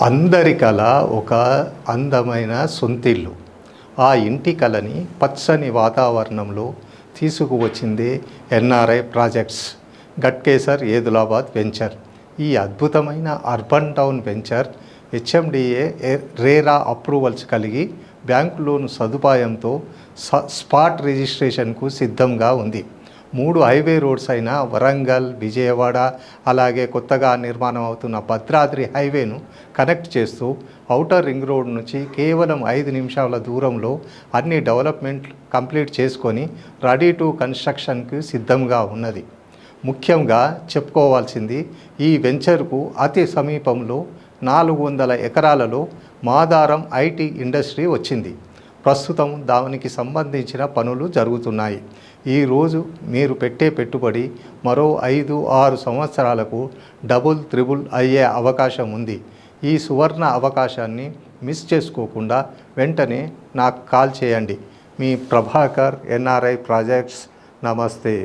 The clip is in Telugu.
అందరి కల ఒక అందమైన సొంతిల్లు. ఆ ఇంటి కలని పచ్చని వాతావరణంలో తీసుకువచ్చిందే NRI projects Ghatkesar Edulabad venture. ఈ అద్భుతమైన urban town venture HMDA RERA approvals కలిగి బ్యాంకు లోన్ సదుపాయంతో స్పాట్ రిజిస్ట్రేషన్కు సిద్ధంగా ఉంది. 3 హైవే రోడ్స్ అయిన వరంగల్, విజయవాడ, అలాగే కొత్తగా నిర్మాణం అవుతున్న భద్రాద్రి హైవేను కనెక్ట్ చేస్తూ ఔటర్ రింగ్ రోడ్ నుంచి కేవలం 5 నిమిషాల దూరంలో అన్ని డెవలప్మెంట్ కంప్లీట్ చేసుకొని రెడీ టు కన్స్ట్రక్షన్కి సిద్ధంగా ఉన్నది. ముఖ్యంగా చెప్పుకోవాల్సింది, ఈ వెంచర్కు అతి సమీపంలో 400 ఎకరాలలో మాదారం ఐటీ ఇండస్ట్రీ వచ్చింది. ప్రస్తుతం దానికి సంబంధించిన పనులు జరుగుతున్నాయి. ఈరోజు మీరు పెట్టే పెట్టుబడి మరో 5-6 సంవత్సరాలకు డబుల్ త్రిబుల్ అయ్యే అవకాశం ఉంది. ఈ సువర్ణ అవకాశాన్ని మిస్ చేసుకోకుండా వెంటనే నాకు కాల్ చేయండి. మీ ప్రభాకర్, ఎన్ఆర్ఐ ప్రాజెక్ట్స్. నమస్తే.